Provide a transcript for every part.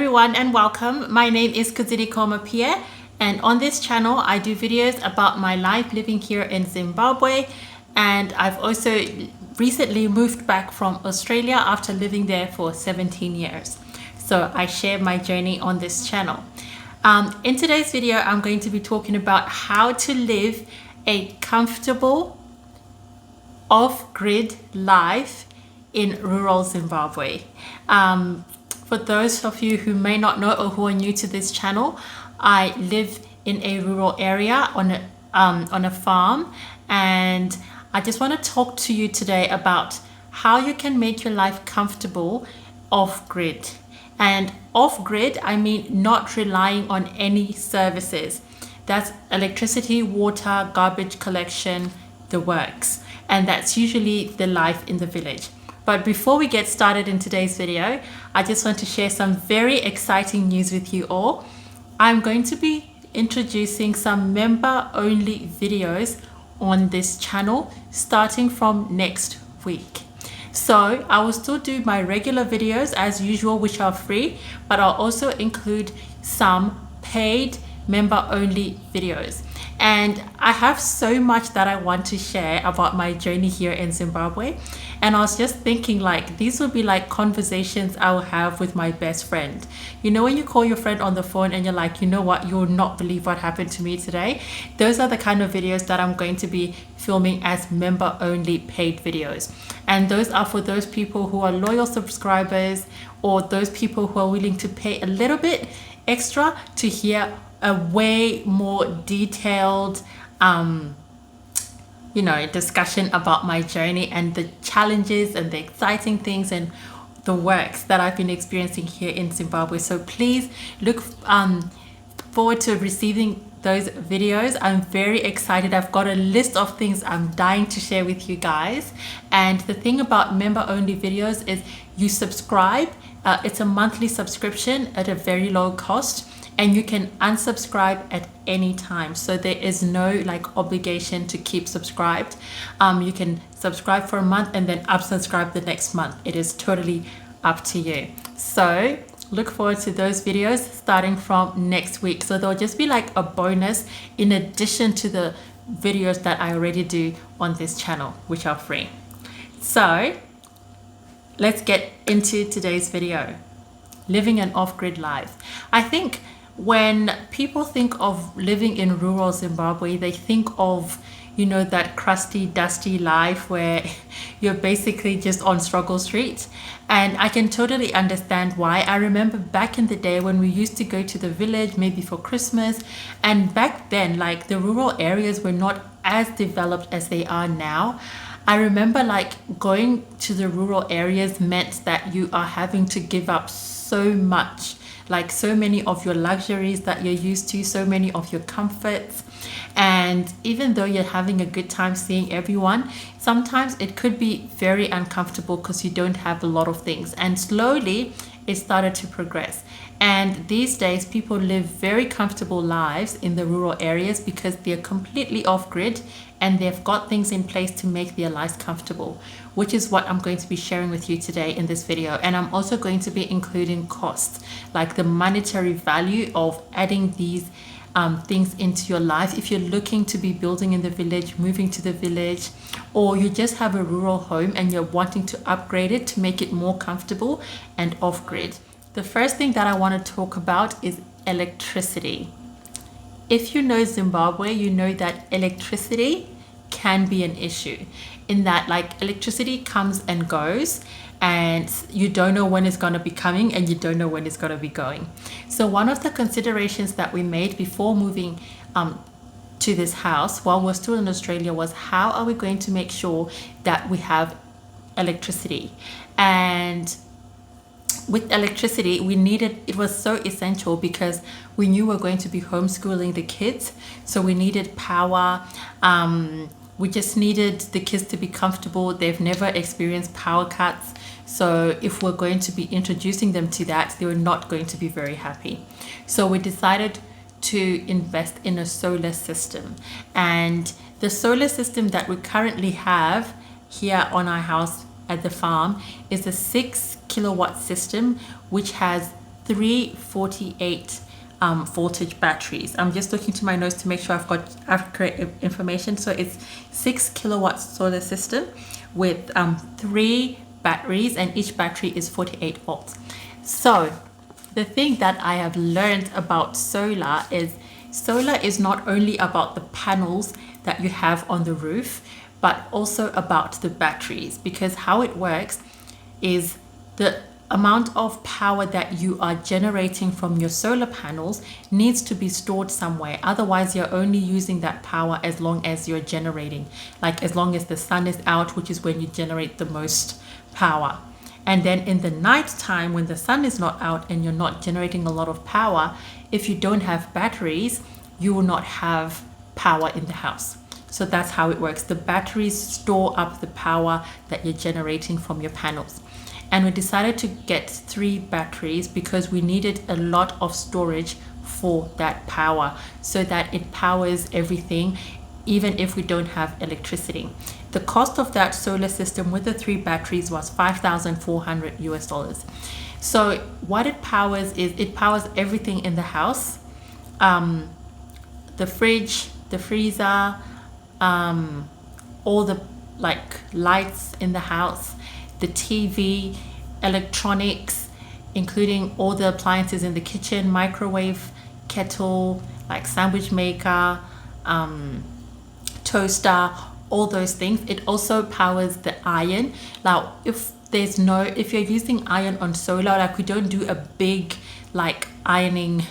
everyone and welcome. My name is Kudzie Mapiye, and on this channel I do videos about my life living here in Zimbabwe, and I've also recently moved back from Australia after living there for 17 years. So I share my journey on this channel. In today's video I'm going to be talking about how to live a comfortable off-grid life in rural Zimbabwe. For those of you who may not know or who are new to this channel, I live in a rural area on a farm, and I just want to talk to you today about how you can make your life comfortable off-grid. And off-grid, I mean not relying on any services. That's electricity, water, garbage collection, the works. And that's usually the life in the village. But before we get started in today's video, I just want to share some very exciting news with you all. I'm going to be introducing some member-only videos on this channel starting from next week. So I will still do my regular videos as usual, which are free, but I'll also include some paid member-only videos. And I have so much that I want to share about my journey here in Zimbabwe. And I was just thinking, like, these will be like conversations I will have with my best friend. You know, when you call your friend on the phone and you're like, you know what, you'll not believe what happened to me today. Those are the kind of videos that I'm going to be filming as member only paid videos. And those are for those people who are loyal subscribers, or those people who are willing to pay a little bit extra to hear a way more detailed discussion about my journey and the challenges and the exciting things and the works that I've been experiencing here in Zimbabwe. So please look forward to receiving those videos. I'm very excited. I've got a list of things I'm dying to share with you guys. And the thing about member only videos is you subscribe. It's a monthly subscription at a very low cost, and you can unsubscribe at any time. So there is no obligation to keep subscribed. You can subscribe for a month and then unsubscribe the next month. It is totally up to you. So look forward to those videos starting from next week. So they'll just be like a bonus in addition to the videos that I already do on this channel, which are free. So let's get into today's video. Living an off-grid life. I think when people think of living in rural Zimbabwe, they think of, that crusty, dusty life where you're basically just on struggle street. And I can totally understand why. I remember back in the day when we used to go to the village, maybe for Christmas. And back then, the rural areas were not as developed as they are now. I remember going to the rural areas meant that you are having to give up so much, so many of your luxuries that you're used to, so many of your comforts. And even though you're having a good time seeing everyone, sometimes it could be very uncomfortable because you don't have a lot of things. And slowly it started to progress. And these days people live very comfortable lives in the rural areas because they're completely off-grid and they've got things in place to make their lives comfortable, which is what I'm going to be sharing with you today in this video. And I'm also going to be including costs, like the monetary value of adding these things into your life. If you're looking to be building in the village, moving to the village, or you just have a rural home and you're wanting to upgrade it to make it more comfortable and off-grid. The first thing that I want to talk about is electricity. If you know Zimbabwe, you know that electricity can be an issue in that electricity comes and goes, and you don't know when it's going to be coming and you don't know when it's going to be going. So one of the considerations that we made before moving to this house while we're still in Australia was, how are we going to make sure that we have electricity? And with electricity, it was so essential because we knew we were going to be homeschooling the kids. So we needed power. We just needed the kids to be comfortable. They've never experienced power cuts. So if we're going to be introducing them to that, they were not going to be very happy. So we decided to invest in a solar system. And the solar system that we currently have here on our house at the farm is a 6 kilowatt system, which has three 48 voltage batteries. I'm just looking to my notes to make sure I've got accurate information. So it's 6 kilowatt solar system with 3 batteries, and each battery is 48 volts. So the thing that I have learned about solar is not only about the panels that you have on the roof, but also about the batteries, because how it works is the amount of power that you are generating from your solar panels needs to be stored somewhere. Otherwise, you're only using that power as long as you're generating, like as long as the sun is out, which is when you generate the most power. And then in the night time, when the sun is not out and you're not generating a lot of power, if you don't have batteries, you will not have power in the house. So that's how it works. The batteries store up the power that you're generating from your panels. And we decided to get 3 batteries because we needed a lot of storage for that power so that it powers everything, even if we don't have electricity. The cost of that solar system with the 3 batteries was $5,400 US. So what it powers is it powers everything in the house. The fridge, the freezer, all the like lights in the house, the TV, electronics, including all the appliances in the kitchen, microwave, kettle, like sandwich maker, toaster, all those things. It also powers the iron. Now, if you're using iron on solar, like we don't do a big like ironing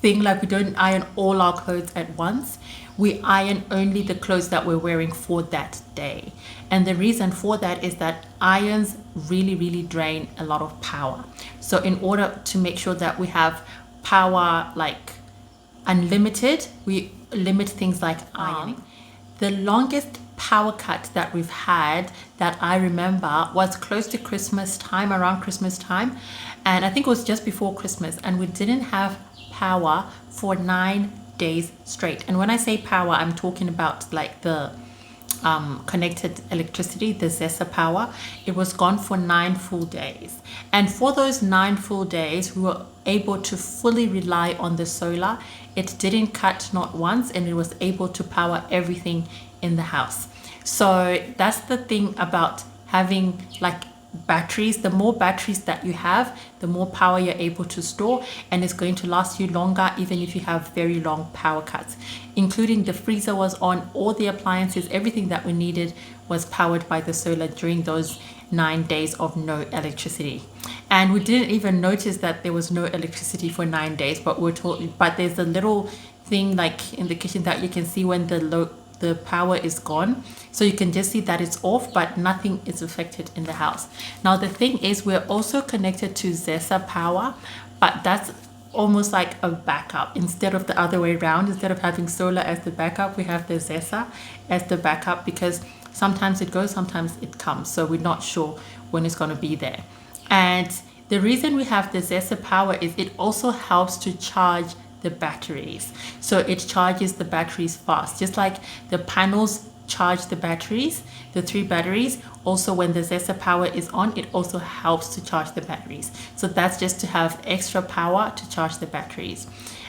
thing, like we don't iron all our clothes at once. We iron only the clothes that we're wearing for that day. And the reason for that is that irons really drain a lot of power. So in order to make sure that we have power like unlimited, we limit things like ironing. The longest power cut that we've had that I remember was close to Christmas time, around Christmas time. And I think it was just before Christmas, and we didn't have power for 9 days straight. And when I say power, I'm talking about like the connected electricity, the ZESA power. It was gone for 9 full days. And for those 9 full days, we were able to fully rely on the solar. It didn't cut not once, and it was able to power everything in the house. So that's the thing about having like batteries. The more batteries that you have, the more power you're able to store, and it's going to last you longer even if you have very long power cuts. Including the freezer was on, all the appliances, everything that we needed was powered by the solar during those 9 days of no electricity. And we didn't even notice that there was no electricity for 9 days, but but there's a little thing like in the kitchen that you can see when the power is gone. So you can just see that it's off, but nothing is affected in the house. Now the thing is, we're also connected to ZESA power, but that's almost like a backup instead of the other way around. Instead of having solar as the backup, we have the ZESA as the backup, because sometimes it goes, sometimes it comes. So we're not sure when it's going to be there. And the reason we have the ZESA power is it also helps to charge the batteries. So it charges the batteries fast, just like the panels charge the batteries, the 3 batteries. Also, when the ZESA power is on, it also helps to charge the batteries. So that's just to have extra power to charge the batteries.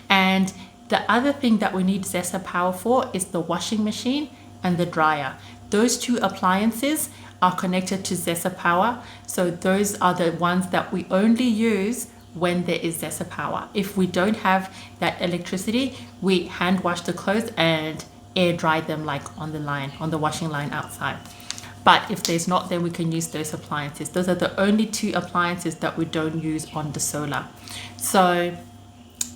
And the other thing that we need ZESA power for is the washing machine and the dryer. Those 2 appliances are connected to ZESA power. So those are the ones that we only use when there is ZESA power. If we don't have that electricity, we hand wash the clothes and air dry them like on the line, on the washing line outside. But if there's not, then we can use those appliances. Those are the only 2 appliances that we don't use on the solar. So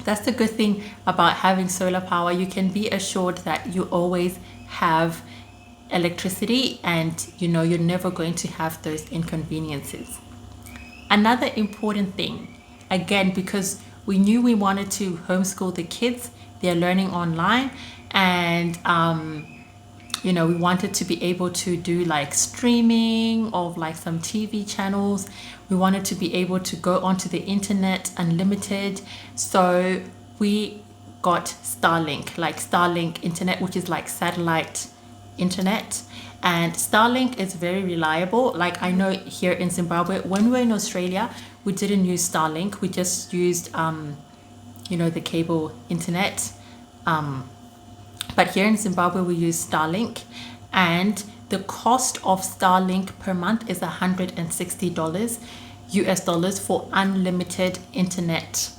that's the good thing about having solar power. You can be assured that you always have electricity, and you're never going to have those inconveniences. Another important thing, again, because we knew we wanted to homeschool the kids, they're learning online, and we wanted to be able to do like streaming of like some TV channels. We wanted to be able to go onto the internet unlimited. So we got Starlink internet, which is like satellite internet, and Starlink is very reliable. Like I know here in Zimbabwe, when we were in Australia, we didn't use Starlink. We just used, the cable internet. But here in Zimbabwe, we use Starlink, and the cost of Starlink per month is $160 US dollars for unlimited internet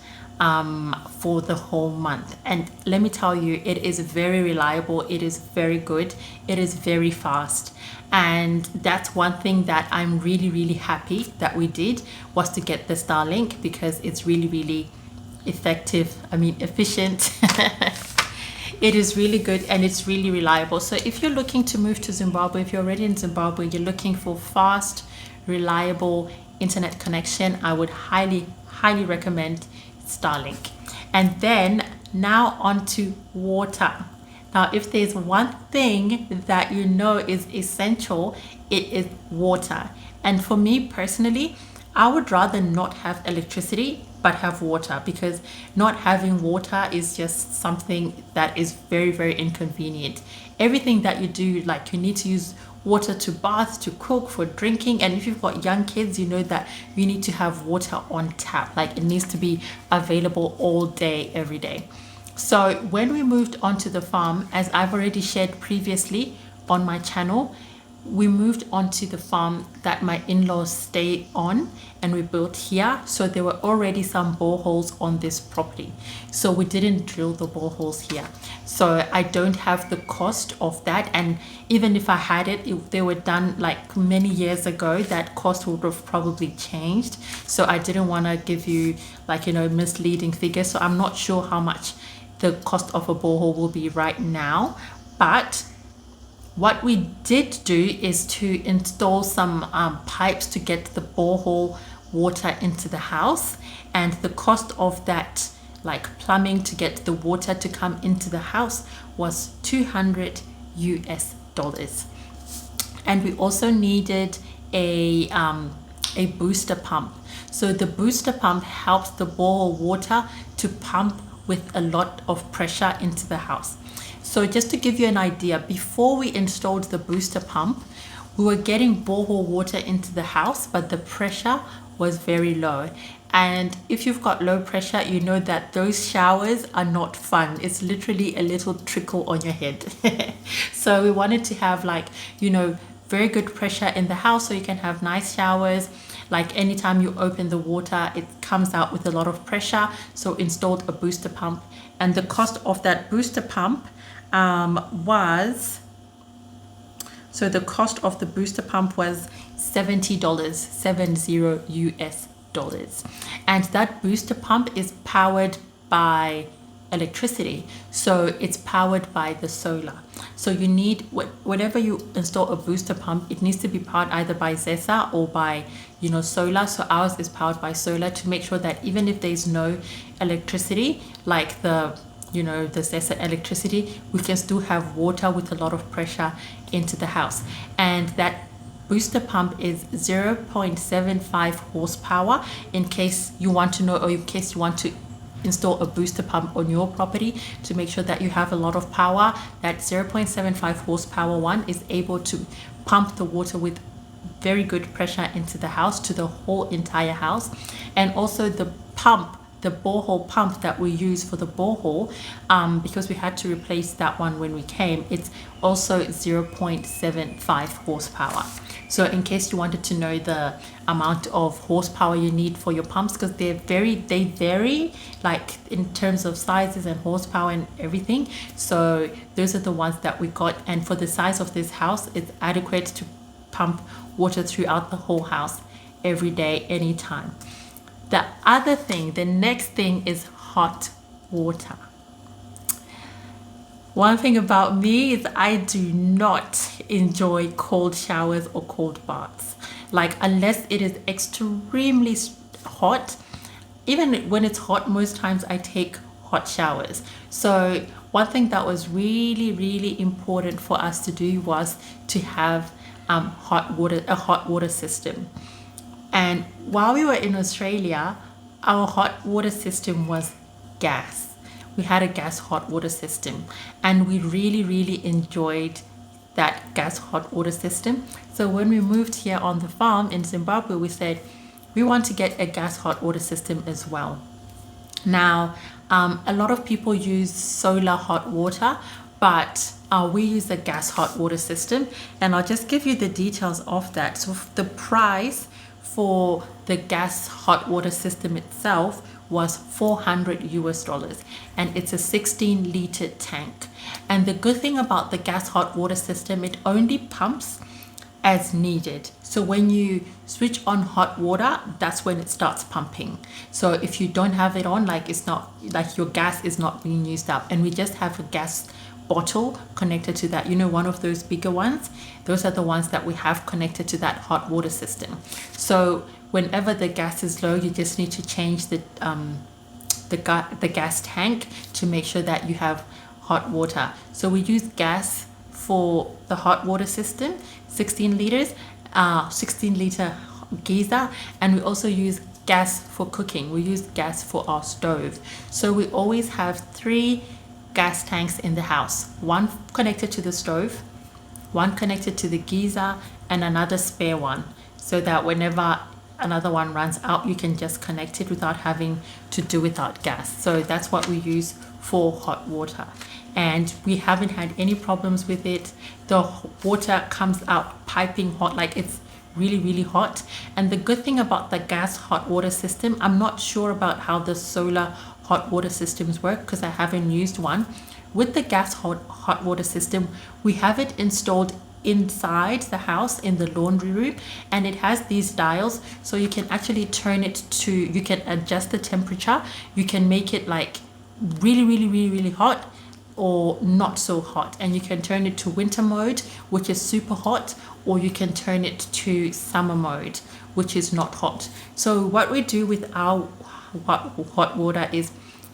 for the whole month. And let me tell you, it is very reliable, it is very good, it is very fast. And that's one thing that I'm really, really happy that we did, was to get the Starlink, because it's really, really efficient. It is really good and it's really reliable. So if you're looking to move to Zimbabwe, if you're already in Zimbabwe, you're looking for fast, reliable internet connection, I would highly, highly recommend Starlink. And then now on to water. Now, if there's one thing that you know is essential, it is water. And for me personally, I would rather not have electricity but have water, because not having water is just something that is very, very inconvenient. Everything that you do, like you need to use water to bath, to cook, for drinking. And if you've got young kids, you know that you need to have water on tap. Like it needs to be available all day, every day. So when we moved onto the farm, as I've already shared previously on my channel, we moved onto the farm that my in-laws stay on, and we built here. So there were already some boreholes on this property, so we didn't drill the boreholes here. So I don't have the cost of that, and even if I had it, if they were done like many years ago, that cost would have probably changed. So I didn't want to give you misleading figures. So I'm not sure how much the cost of a borehole will be right now, but what we did do is to install some pipes to get the borehole water into the house. And the cost of that, like plumbing to get the water to come into the house, was $200 US dollars. And we also needed a booster pump. So the booster pump helps the borehole water to pump with a lot of pressure into the house. So just to give you an idea, before we installed the booster pump, we were getting borehole water into the house, but the pressure was very low. And if you've got low pressure, you know that those showers are not fun. It's literally a little trickle on your head. So we wanted to have very good pressure in the house, so you can have nice showers. Like anytime you open the water, it comes out with a lot of pressure. So installed a booster pump, and the cost of that booster pump was $70, 70 US dollars. And that booster pump is powered by electricity, so it's powered by the solar. So you need, whenever you install a booster pump, it needs to be powered either by ZESA or by solar. So ours is powered by solar, to make sure that even if there's no electricity, like the ZESA electricity, we can still have water with a lot of pressure into the house. And that booster pump is 0.75 horsepower, in case you want to know, or in case you want to install a booster pump on your property to make sure that you have a lot of power. That 0.75 horsepower one is able to pump the water with very good pressure into the house, to the whole entire house. And also the pump, the borehole pump that we use for the borehole, because we had to replace that one when we came, it's also 0.75 horsepower. So in case you wanted to know the amount of horsepower you need for your pumps, because they vary like in terms of sizes and horsepower and everything. So those are the ones that we got, and for the size of this house, it's adequate to pump water throughout the whole house every day, anytime. The next thing is hot water. One thing about me is I do not enjoy cold showers or cold baths. Like, unless it is extremely hot. Even when it's hot, most times I take hot showers. So one thing that was really, really important for us to do was to have a hot water system. And while we were in Australia, our hot water system was gas. We had a gas hot water system, and we really, really enjoyed that gas hot water system. So when we moved here on the farm in Zimbabwe, we said we want to get a gas hot water system as well. Now, a lot of people use solar hot water, but we use a gas hot water system, and I'll just give you the details of that. So the price for the gas hot water system itself was $400, and it's a 16-liter tank. And the good thing about the gas hot water system, it only pumps as needed. So when you switch on hot water, that's when it starts pumping. So if you don't have it on, like it's not like your gas is not being used up. And we just have a gas bottle connected to that, you know, one of those bigger ones. Those are the ones that we have connected to that hot water system. So whenever the gas is low, you just need to change the gas tank to make sure that you have hot water. So we use gas for the hot water system, 16 liters, 16-liter geyser, and we also use gas for cooking. We use gas for our stove. So we always have 3 gas tanks in the house, one connected to the stove, one connected to the geyser, and another spare one, so that whenever another one runs out, you can just connect it without having to do without gas. So that's what we use for hot water, and we haven't had any problems with it. The water comes out piping hot, like it's really hot. And the good thing about the gas hot water system, I'm not sure about how the solar hot water systems work because I haven't used one. With the gas hot water system, we have it installed inside the house in the laundry room, and it has these dials, so you can actually turn it to, you can adjust the temperature. You can make it like really hot or not so hot, and you can turn it to winter mode, which is super hot, or you can turn it to summer mode, which is not hot. So what we do with our hot water is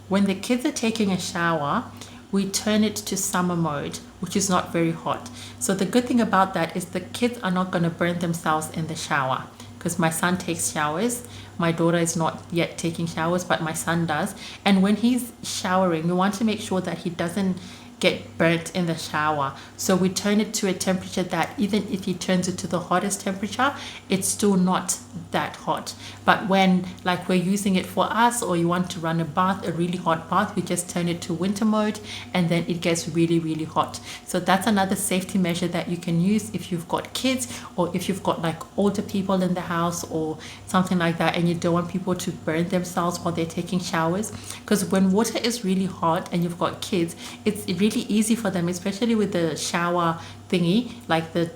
when the kids are taking a shower, we turn it to summer mode, which is not very hot. So the good thing about that is the kids are not going to burn themselves in the shower, because my son takes showers. My daughter is not yet taking showers, but my son does. And when he's showering, we want to make sure that he doesn't get burnt in the shower. So we turn it to a temperature that even if he turns it to the hottest temperature, it's still not that hot. But when like we're using it for us, or you want to run a bath, a really hot bath, we just turn it to winter mode, and then it gets really hot. So that's another safety measure that you can use if you've got kids, or if you've got like older people in the house or something like that, and you don't want people to burn themselves while they're taking showers. Because when water is really hot and you've got kids, it's really easy for them, especially with the shower thingy, like the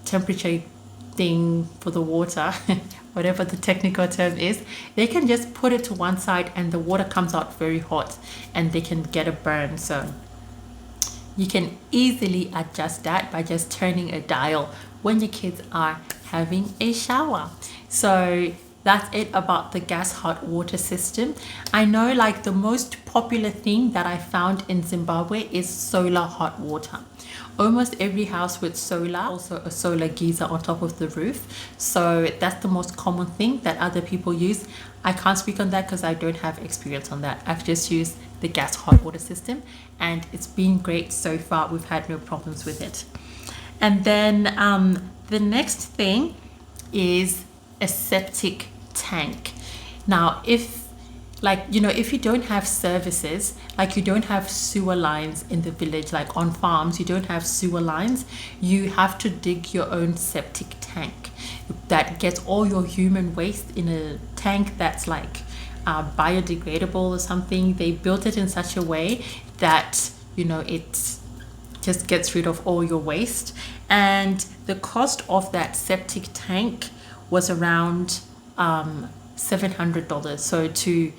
temperature thing for the water, whatever the technical term is, they can just put it to one side and the water comes out very hot and they can get a burn. So you can easily adjust that by just turning a dial when your kids are having a shower. So that's it about the gas hot water system. I know like the most popular thing that I found in Zimbabwe is solar hot water. Almost every house with solar, also a solar geyser on top of the roof. So that's the most common thing that other people use. I can't speak on that because I don't have experience on that. I've just used the gas hot water system and it's been great so far. We've had no problems with it. And then the next thing is a septic tank. Now, if you don't have services, like you don't have sewer lines in the village, like on farms, you don't have sewer lines, you have to dig your own septic tank that gets all your human waste in a tank that's like biodegradable or something. They built it in such a way that, it just gets rid of all your waste. And the cost of that septic tank was around $700. So to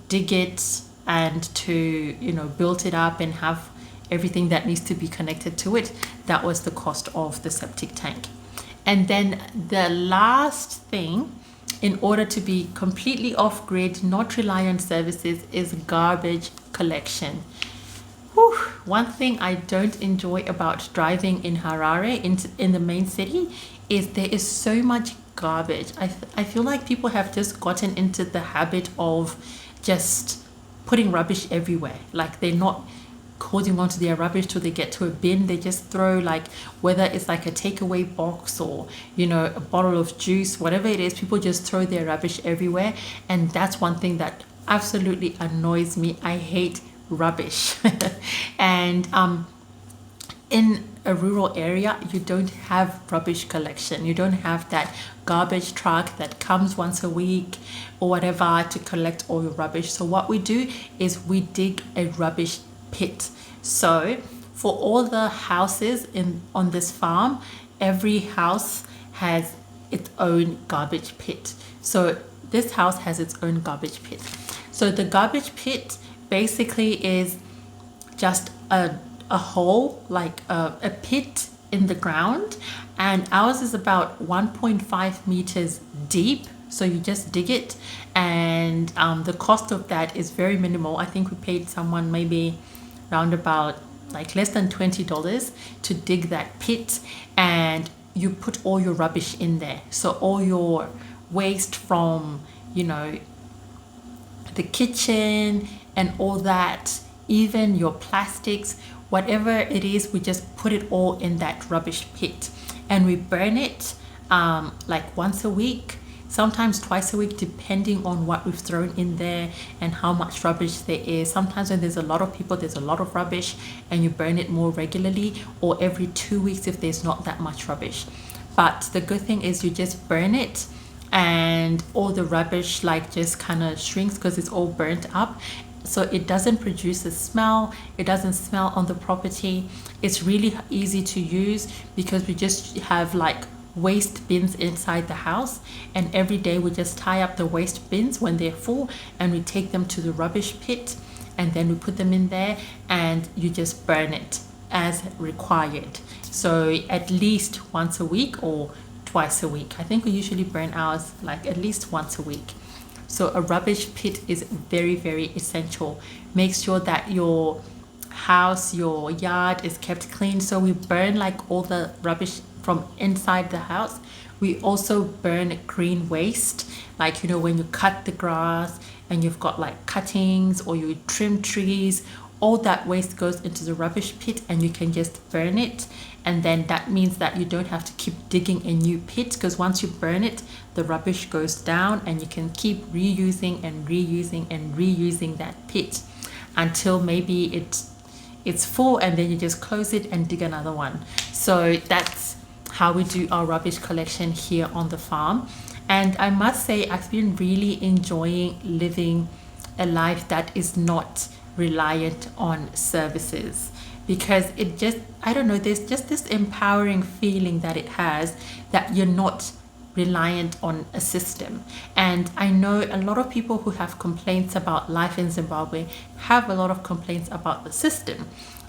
dig it and to build it up and have everything that needs to be connected to it, that was the cost of the septic tank. And then the last thing, in order to be completely off grid, not rely on services, is garbage collection. Whew. One thing I don't enjoy about driving in Harare, in the main city, is there is so much garbage. I feel like people have just gotten into the habit of just putting rubbish everywhere. Like they're not holding on to their rubbish till they get to a bin. They just throw, like, whether it's like a takeaway box or, you know, a bottle of juice, whatever it is, people just throw their rubbish everywhere. And that's one thing that absolutely annoys me. I hate rubbish. And in a rural area, you don't have rubbish collection. You don't have that garbage truck that comes once a week or whatever to collect all your rubbish. So what we do is we dig a rubbish pit. So for all the houses on this farm, every house has its own garbage pit. So this house has its own garbage pit. So the garbage pit basically is just a hole, like a pit in the ground, and ours is about 1.5 meters deep. So you just dig it, and the cost of that is very minimal. I think we paid someone maybe around about like less than $20 to dig that pit, and you put all your rubbish in there. So all your waste from, you know, the kitchen and all that, even your plastics, whatever it is, we just put it all in that rubbish pit, and we burn it like once a week, sometimes twice a week, depending on what we've thrown in there and how much rubbish there is. Sometimes when there's a lot of people, there's a lot of rubbish, and you burn it more regularly, or every 2 weeks if there's not that much rubbish. But the good thing is you just burn it, and all the rubbish like just kind of shrinks because it's all burnt up. So it doesn't produce a smell. It doesn't smell on the property. It's really easy to use because we just have like waste bins inside the house, and every day we just tie up the waste bins when they're full, and we take them to the rubbish pit, and then we put them in there, and you just burn it as required. So at least once a week or twice a week. I think we usually burn ours like at least once a week. So a rubbish pit is very, very essential. Make sure that your house, your yard is kept clean. So we burn like all the rubbish from inside the house. We also burn green waste, like, you know, when you cut the grass and you've got like cuttings, or you trim trees, all that waste goes into the rubbish pit, and you can just burn it. And then that means that you don't have to keep digging a new pit, because once you burn it, the rubbish goes down, and you can keep reusing and reusing and reusing that pit until maybe it's full, and then you just close it and dig another one. So that's how we do our rubbish collection here on the farm. And I must say, I've been really enjoying living a life that is not reliant on services, because it just, I don't know, there's just this empowering feeling that it has, that you're not reliant on a system. And I know a lot of people who have complaints about life in Zimbabwe have a lot of complaints about the system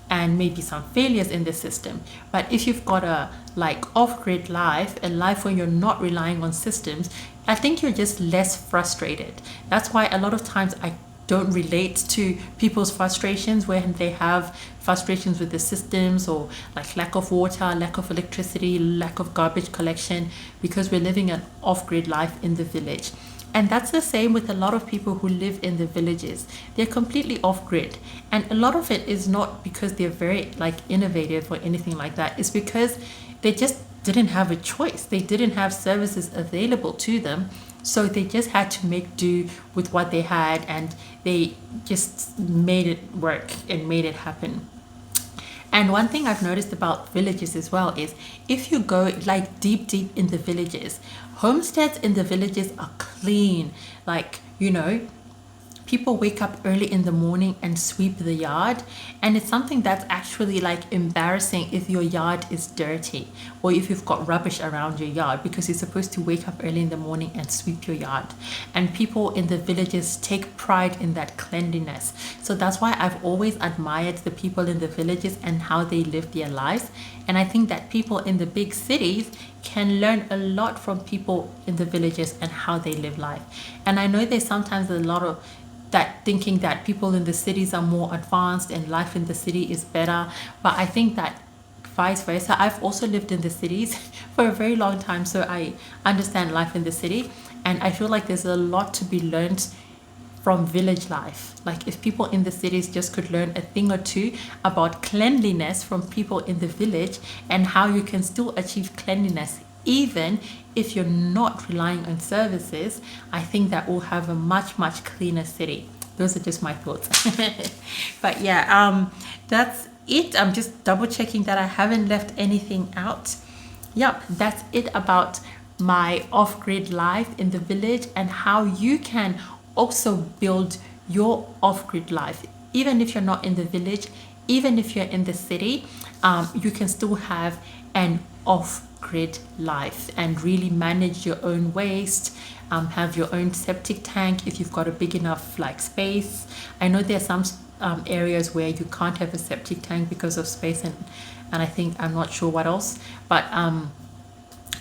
and maybe some failures in the system. But if you've got a like off-grid life, a life where you're not relying on systems, I think you're just less frustrated. That's why a lot of times I don't relate to people's frustrations when they have frustrations with the systems, or like lack of water, lack of electricity, lack of garbage collection, because we're living an off-grid life in the village. And that's the same with a lot of people who live in the villages. They're completely off-grid, and a lot of it is not because they're very like innovative or anything like that. It's because they just didn't have a choice. They didn't have services available to them, so they just had to make do with what they had, and they just made it work and made it happen. And one thing I've noticed about villages as well is, if you go like deep in the villages, homesteads in the villages are clean. Like, you know, people wake up early in the morning and sweep the yard, and it's something that's actually like embarrassing if your yard is dirty, or if you've got rubbish around your yard, because you're supposed to wake up early in the morning and sweep your yard. And people in the villages take pride in that cleanliness. So that's why I've always admired the people in the villages and how they live their lives. And I think that people in the big cities can learn a lot from people in the villages and how they live life. And I know there's sometimes a lot of that thinking that people in the cities are more advanced and life in the city is better. But I think that vice versa. I've also lived in the cities for a very long time, so I understand life in the city. And I feel like there's a lot to be learned from village life. Like if people in the cities just could learn a thing or two about cleanliness from people in the village, and how you can still achieve cleanliness even if you're not relying on services, I think that we'll have a much cleaner city. Those are just my thoughts. But yeah, that's it. I'm just double checking that I haven't left anything out. Yep, that's it about my off-grid life in the village, and how you can also build your off-grid life. Even if you're not in the village, even if you're in the city, you can still have an off-grid life and really manage your own waste, have your own septic tank if you've got a big enough like space. I know there are some areas where you can't have a septic tank because of space, and I think, I'm not sure what else, but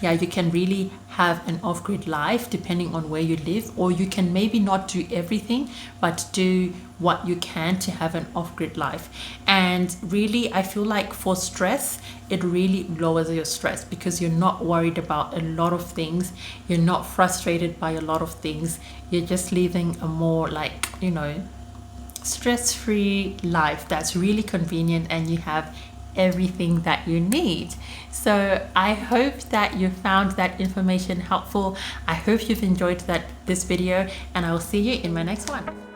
yeah, you can really have an off-grid life depending on where you live, or you can maybe not do everything, but do what you can to have an off-grid life. And really, I feel like for stress, it really lowers your stress because you're not worried about a lot of things. You're not frustrated by a lot of things. You're just living a more like, you know, stress-free life that's really convenient, and you have everything that you need. So I hope that you found that information helpful. I hope you've enjoyed this video, and I will see you in my next one.